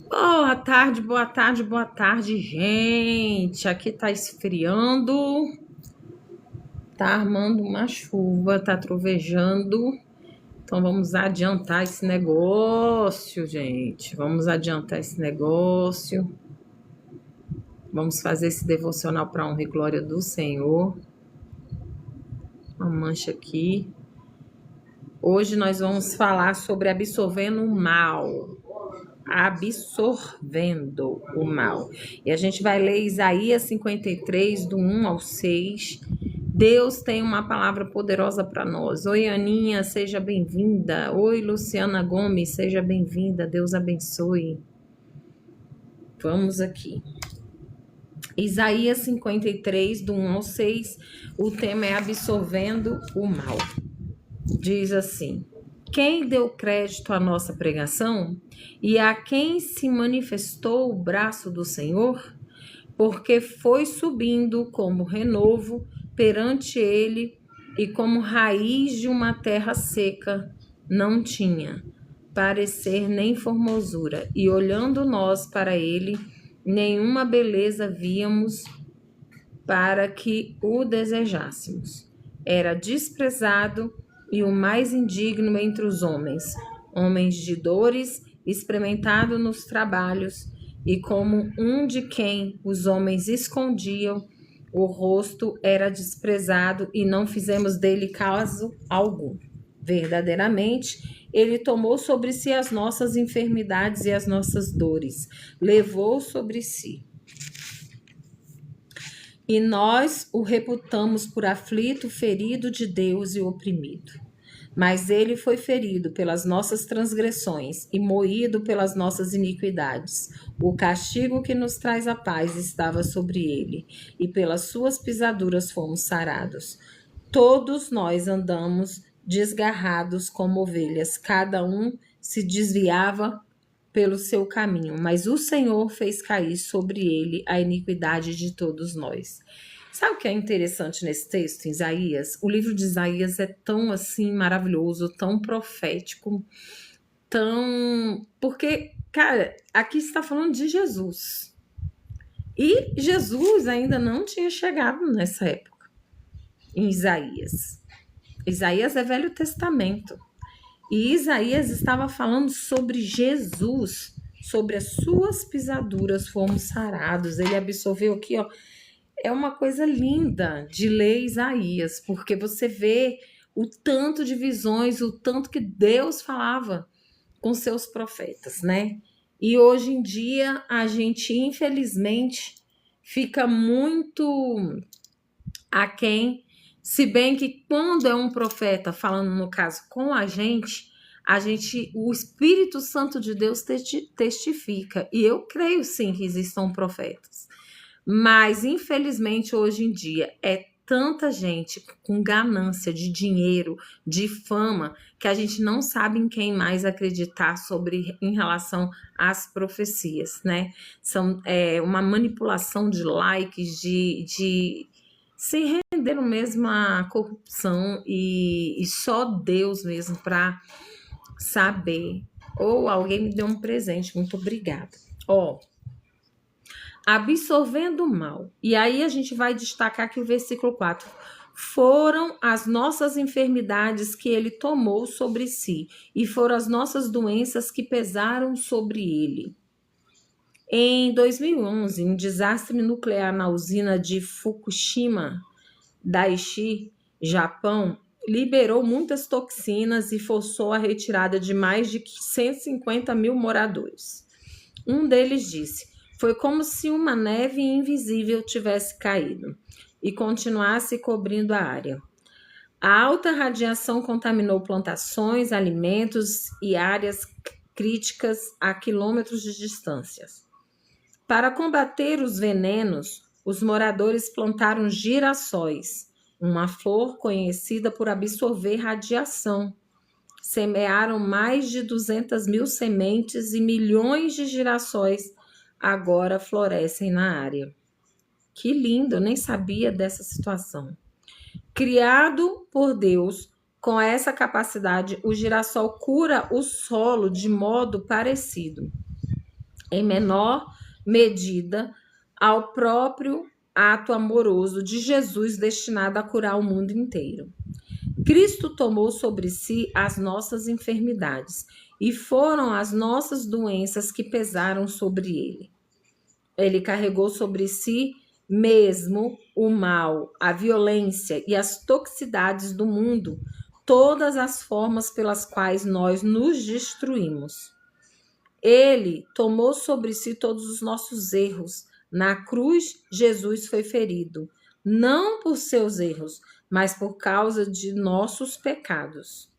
Boa tarde, boa tarde, boa tarde, gente. Aqui tá esfriando, tá armando uma chuva, tá trovejando. Então vamos adiantar esse negócio, gente. Vamos adiantar esse negócio. Vamos fazer esse devocional para honra e glória do Senhor. Uma mancha aqui. Hoje nós vamos falar sobre absorvendo o mal. Absorvendo o mal. E a gente vai ler Isaías 53, do 1 ao 6. Deus tem uma palavra poderosa para nós. Oi, Aninha, seja bem-vinda. Oi, Luciana Gomes, seja bem-vinda. Deus abençoe. Vamos aqui. Isaías 53, do 1 ao 6. O tema é absorvendo o mal. Diz assim: quem deu crédito à nossa pregação e a quem se manifestou o braço do Senhor? Porque foi subindo como renovo perante ele e como raiz de uma terra seca não tinha parecer nem formosura. E olhando nós para ele, nenhuma beleza víamos para que o desejássemos. Era desprezado e o mais indigno entre os homens, homens de dores, experimentado nos trabalhos, e como um de quem os homens escondiam o rosto, era desprezado e não fizemos dele caso algum. Verdadeiramente, ele tomou sobre si as nossas enfermidades e as nossas dores, levou sobre si. E nós o reputamos por aflito, ferido de Deus e oprimido. Mas ele foi ferido pelas nossas transgressões e moído pelas nossas iniquidades. O castigo que nos traz a paz estava sobre ele, e pelas suas pisaduras fomos sarados. Todos nós andamos desgarrados como ovelhas, cada um se desviava pelo seu caminho, mas o Senhor fez cair sobre ele a iniquidade de todos nós. Sabe o que é interessante nesse texto, em Isaías? O livro de Isaías é tão assim maravilhoso, tão profético, tão... Porque, cara, aqui está falando de Jesus. E Jesus ainda não tinha chegado nessa época, em Isaías. Isaías é Velho Testamento. E Isaías estava falando sobre Jesus, sobre as suas pisaduras fomos sarados. Ele absorveu aqui, ó. É uma coisa linda de ler Isaías, porque você vê o tanto de visões, o tanto que Deus falava com seus profetas, né? E hoje em dia a gente, infelizmente, fica muito aquém, se bem que quando é um profeta falando, no caso, com a gente, o Espírito Santo de Deus testifica. E eu creio sim que existam profetas. Mas, infelizmente, hoje em dia é tanta gente com ganância de dinheiro, de fama, que a gente não sabe em quem mais acreditar em relação às profecias, né? São uma manipulação de likes, de se renderam mesmo à corrupção e só Deus mesmo para saber. Ou alguém me deu um presente, muito obrigada. Ó, absorvendo o mal. E aí a gente vai destacar aqui o versículo 4. Foram as nossas enfermidades que ele tomou sobre si, e foram as nossas doenças que pesaram sobre ele. Em 2011, um desastre nuclear na usina de Fukushima, Daiichi, Japão, liberou muitas toxinas e forçou a retirada de mais de 150 mil moradores. Um deles disse: foi como se uma neve invisível tivesse caído e continuasse cobrindo a área. A alta radiação contaminou plantações, alimentos e áreas críticas a quilômetros de distância. Para combater os venenos, os moradores plantaram girassóis, uma flor conhecida por absorver radiação. Semearam mais de 200 mil sementes e milhões de girassóis agora florescem na área. Que lindo, eu nem sabia dessa situação. Criado por Deus, com essa capacidade, o girassol cura o solo de modo parecido. em menor medida, ao próprio ato amoroso de Jesus destinado a curar o mundo inteiro. Cristo tomou sobre si as nossas enfermidades e foram as nossas doenças que pesaram sobre ele. Ele carregou sobre si mesmo o mal, a violência e as toxicidades do mundo, todas as formas pelas quais nós nos destruímos. Ele tomou sobre si todos os nossos erros. Na cruz, Jesus foi ferido, não por seus erros, mas por causa de nossos pecados.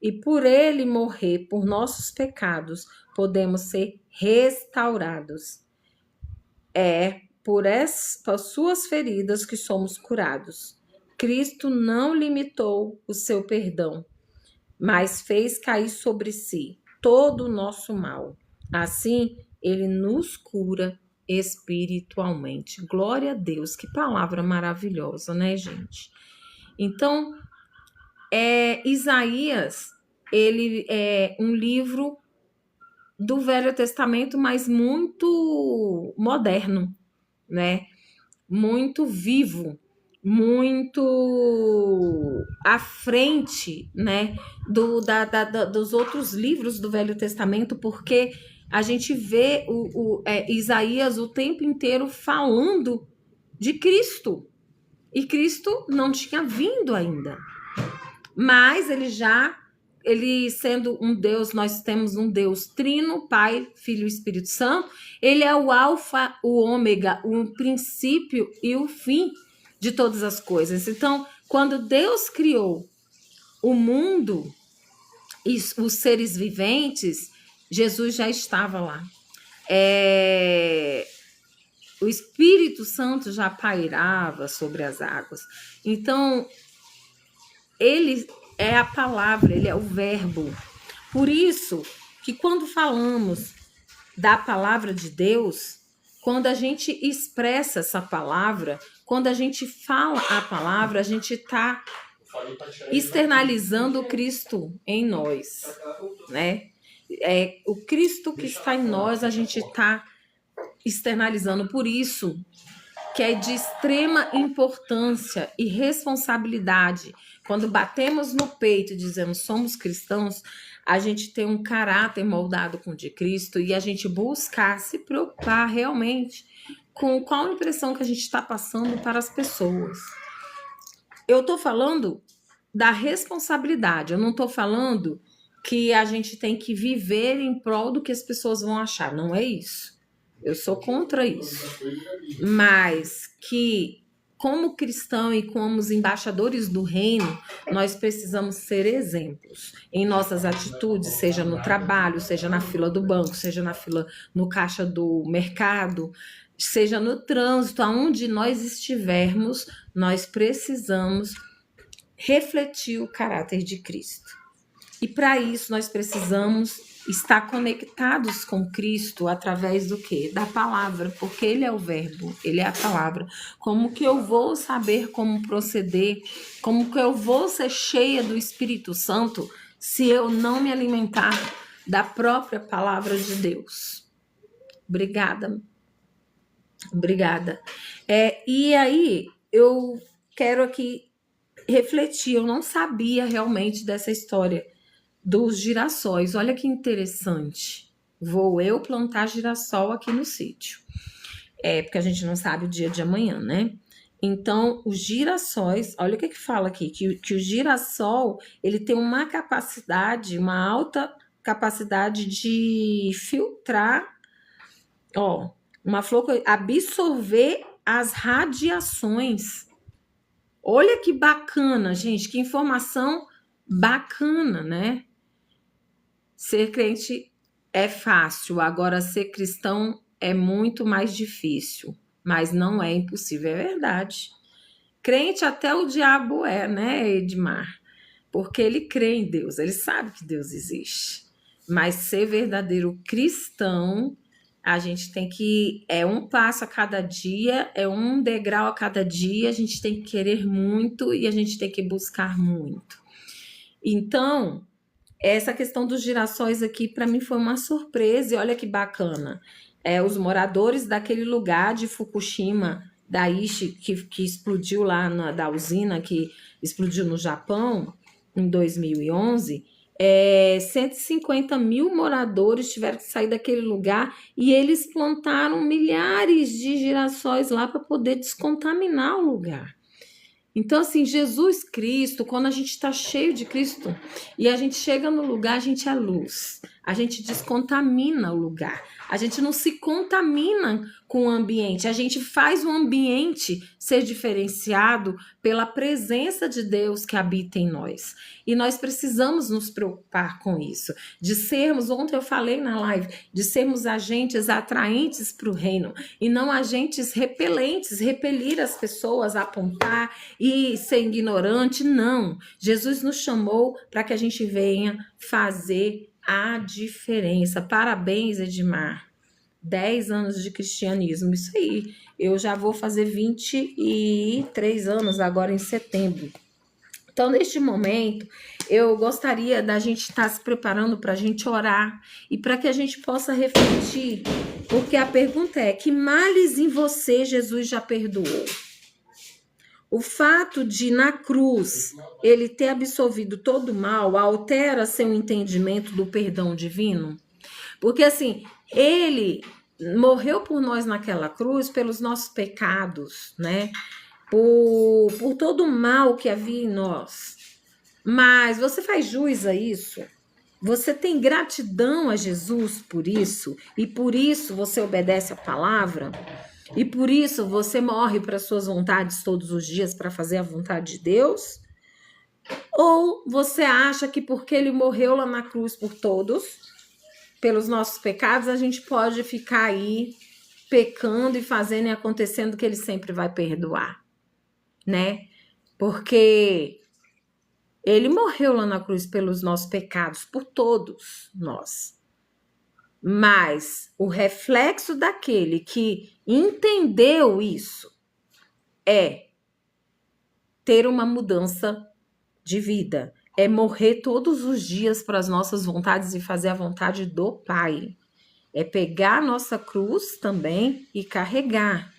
E por ele morrer por nossos pecados, podemos ser restaurados. É por suas feridas que somos curados. Cristo não limitou o seu perdão, mas fez cair sobre si todo o nosso mal. Assim, ele nos cura espiritualmente. Glória a Deus, que palavra maravilhosa, né, gente? Então, Isaías, ele é um livro do Velho Testamento, mas muito moderno, né? Muito vivo, muito à frente, né, dos outros livros do Velho Testamento, porque a gente vê Isaías o tempo inteiro falando de Cristo, e Cristo não tinha vindo ainda, mas ele sendo um Deus, nós temos um Deus trino, Pai, Filho e Espírito Santo. Ele é o alfa, o ômega, o princípio e o fim de todas as coisas. Então, quando Deus criou o mundo e os seres viventes, Jesus já estava lá. O Espírito Santo já pairava sobre as águas. Então, ele é a palavra, ele é o verbo. Por isso que quando falamos da palavra de Deus, quando a gente expressa essa palavra, quando a gente fala a palavra, a gente está externalizando o Cristo em nós, né? O Cristo que está em nós, a gente está externalizando. Por isso que é de extrema importância e responsabilidade. Quando batemos no peito e dizemos somos cristãos, a gente tem um caráter moldado com o de Cristo e a gente buscar se preocupar realmente com qual impressão que a gente está passando para as pessoas. Eu estou falando da responsabilidade, eu não estou falando que a gente tem que viver em prol do que as pessoas vão achar, não é isso. Eu sou contra isso. Mas que, como cristão e como os embaixadores do reino, nós precisamos ser exemplos em nossas atitudes, seja no trabalho, seja na fila do banco, seja na fila no caixa do mercado, seja no trânsito, aonde nós estivermos, nós precisamos refletir o caráter de Cristo. E para isso nós precisamos estar conectados com Cristo através do quê? Da palavra, porque ele é o verbo, ele é a palavra. Como que eu vou saber como proceder? Como que eu vou ser cheia do Espírito Santo se eu não me alimentar da própria palavra de Deus? Obrigada. E aí, eu quero aqui refletir, eu não sabia realmente dessa história dos girassóis. Olha que interessante. Vou eu plantar girassol aqui no sítio. Porque a gente não sabe o dia de amanhã, né? Então, os girassóis, olha o que fala aqui, que o girassol, ele tem uma capacidade, uma alta capacidade de filtrar, uma flor, absorver as radiações. Olha que bacana, gente, que informação bacana, né? Ser crente é fácil, agora ser cristão é muito mais difícil, mas não é impossível, é verdade. Crente até o diabo é, né, Edmar? Porque ele crê em Deus, ele sabe que Deus existe. Mas ser verdadeiro cristão, a gente tem que, um passo a cada dia, um degrau a cada dia, a gente tem que querer muito e a gente tem que buscar muito. Então, essa questão dos girassóis aqui, para mim, foi uma surpresa. E olha que bacana. Os moradores daquele lugar de Fukushima, Daiichi, que explodiu lá da usina, que explodiu no Japão em 2011, 150 mil moradores tiveram que sair daquele lugar e eles plantaram milhares de girassóis lá para poder descontaminar o lugar. Então, assim, Jesus Cristo, quando a gente está cheio de Cristo e a gente chega no lugar, a gente é luz. A gente descontamina o lugar. A gente não se contamina com o ambiente. A gente faz o ambiente ser diferenciado pela presença de Deus que habita em nós. E nós precisamos nos preocupar com isso. De sermos, ontem eu falei na live, de sermos agentes atraentes para o reino e não agentes repelentes, repelir as pessoas, apontar e ser ignorante. Não. Jesus nos chamou para que a gente venha fazer a diferença. Parabéns, Edmar. 10 anos de cristianismo, isso aí. Eu já vou fazer 23 anos agora em setembro. Então, neste momento, eu gostaria da gente estar se preparando para a gente orar e para que a gente possa refletir, porque a pergunta é: que males em você Jesus já perdoou? O fato de, na cruz, ele ter absolvido todo o mal, altera seu entendimento do perdão divino? Porque, assim, ele morreu por nós naquela cruz pelos nossos pecados, né? Por todo o mal que havia em nós. Mas você faz jus a isso? Você tem gratidão a Jesus por isso? E por isso você obedece a palavra? E por isso você morre para suas vontades todos os dias para fazer a vontade de Deus? Ou você acha que porque ele morreu lá na cruz por todos, pelos nossos pecados, a gente pode ficar aí pecando e fazendo e acontecendo que ele sempre vai perdoar, né? Porque ele morreu lá na cruz pelos nossos pecados, por todos nós. Mas o reflexo daquele que entendeu isso é ter uma mudança de vida. É morrer todos os dias para as nossas vontades e fazer a vontade do Pai. É pegar a nossa cruz também e carregar.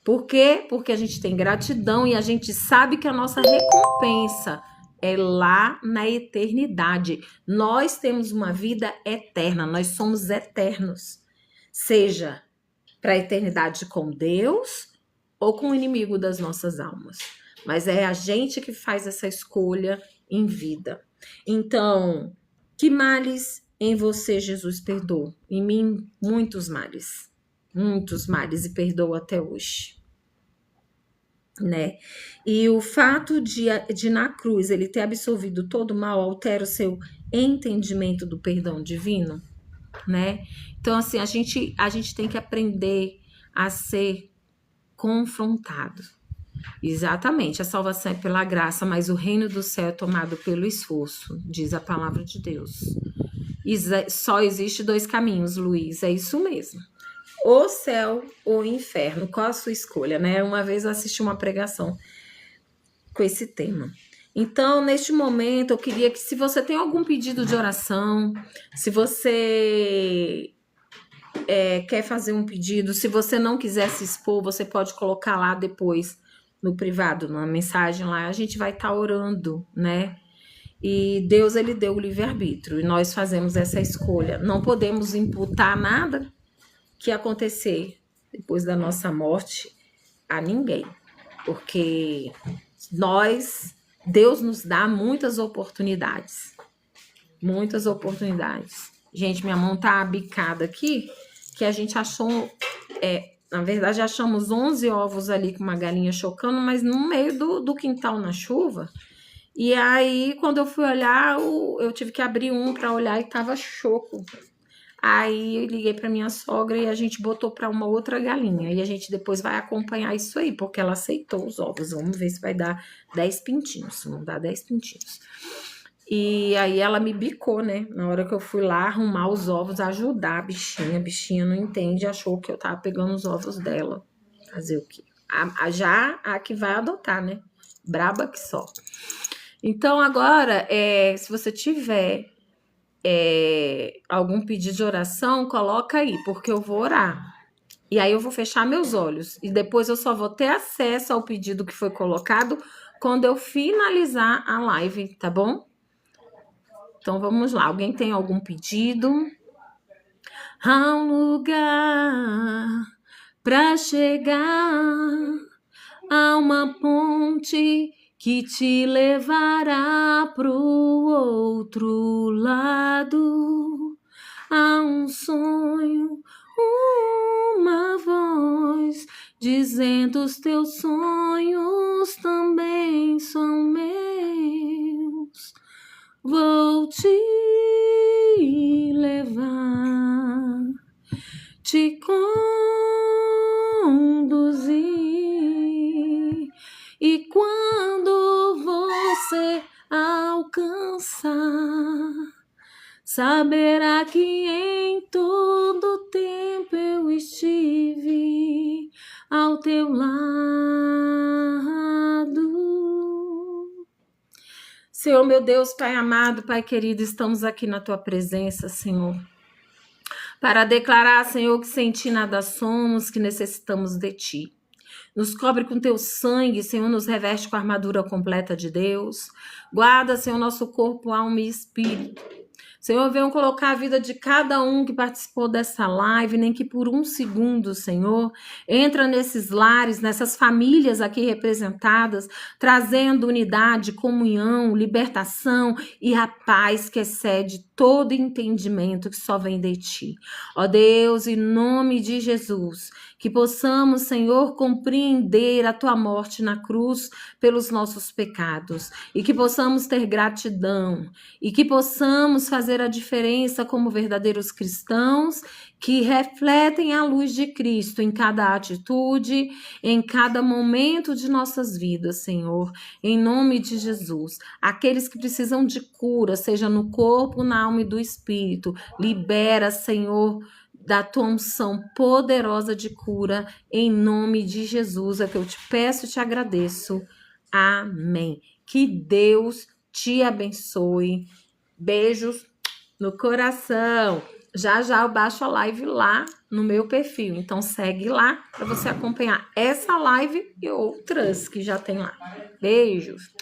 Por quê? Porque a gente tem gratidão e a gente sabe que a nossa recompensa é lá na eternidade. Nós temos uma vida eterna, nós somos eternos. Seja para a eternidade com Deus ou com o inimigo das nossas almas. Mas é a gente que faz essa escolha em vida. Então, que males em você Jesus perdoou? Em mim, muitos males, e perdoa até hoje, né? E o fato de na cruz ele ter absolvido todo o mal altera o seu entendimento do perdão divino, né? Então, assim, a gente tem que aprender a ser confrontado. Exatamente, a salvação é pela graça, mas o reino do céu é tomado pelo esforço, diz a palavra de Deus. Só existe 2 caminhos, Luiz, é isso mesmo. O céu ou o inferno, qual a sua escolha, né? Uma vez eu assisti uma pregação com esse tema. Então, neste momento, eu queria que, se você tem algum pedido de oração, se você quer fazer um pedido, se você não quiser se expor, você pode colocar lá depois no privado, na mensagem lá, a gente vai estar orando, né? E Deus, ele deu o livre-arbítrio e nós fazemos essa escolha. Não podemos imputar nada que acontecer depois da nossa morte a ninguém, porque Deus nos dá muitas oportunidades. Muitas oportunidades. Gente, minha mão tá bicada aqui, que a gente achou, na verdade, achamos 11 ovos ali com uma galinha chocando, mas no meio do quintal na chuva. E aí, quando eu fui olhar, eu tive que abrir um para olhar e tava choco. Aí eu liguei para minha sogra e a gente botou para uma outra galinha. E a gente depois vai acompanhar isso aí, porque ela aceitou os ovos. Vamos ver se vai dar 10 pintinhos. Se não dá 10 pintinhos. E aí ela me bicou, né? Na hora que eu fui lá arrumar os ovos, ajudar a bichinha não entende, achou que eu tava pegando os ovos dela. Fazer o quê? Já a que vai adotar, né? Braba que só. Então agora, se você tiver algum pedido de oração, coloca aí, porque eu vou orar. E aí eu vou fechar meus olhos. E depois eu só vou ter acesso ao pedido que foi colocado quando eu finalizar a live, tá bom? Então vamos lá. Alguém tem algum pedido? Há um lugar para chegar, há uma ponte que te levará pro outro lado. Há um sonho, uma voz dizendo os teus sonhos também são meus. Vou te levar, te conduzir, e quando você alcançar, saberá que em todo tempo eu estive ao teu lado. Senhor, meu Deus, Pai amado, Pai querido, estamos aqui na tua presença, Senhor, para declarar, Senhor, que sem ti nada somos, que necessitamos de ti. Nos cobre com teu sangue, Senhor, nos reveste com a armadura completa de Deus. Guarda, Senhor, nosso corpo, alma e espírito. Senhor, venham colocar a vida de cada um que participou dessa live, nem que por um segundo, Senhor. Entra nesses lares, nessas famílias aqui representadas, trazendo unidade, comunhão, libertação e a paz que excede todo entendimento que só vem de ti. Ó Deus, em nome de Jesus, que possamos, Senhor, compreender a tua morte na cruz pelos nossos pecados e que possamos ter gratidão e que possamos fazer a diferença como verdadeiros cristãos que refletem a luz de Cristo em cada atitude, em cada momento de nossas vidas, Senhor, em nome de Jesus. Aqueles que precisam de cura, seja no corpo, na alma e do espírito, libera, Senhor, da tua unção poderosa de cura, em nome de Jesus, é que eu te peço e te agradeço. Amém. Que Deus te abençoe. Beijos no coração. Já já eu baixo a live lá no meu perfil. Então segue lá para você acompanhar essa live e outras que já tem lá. Beijos.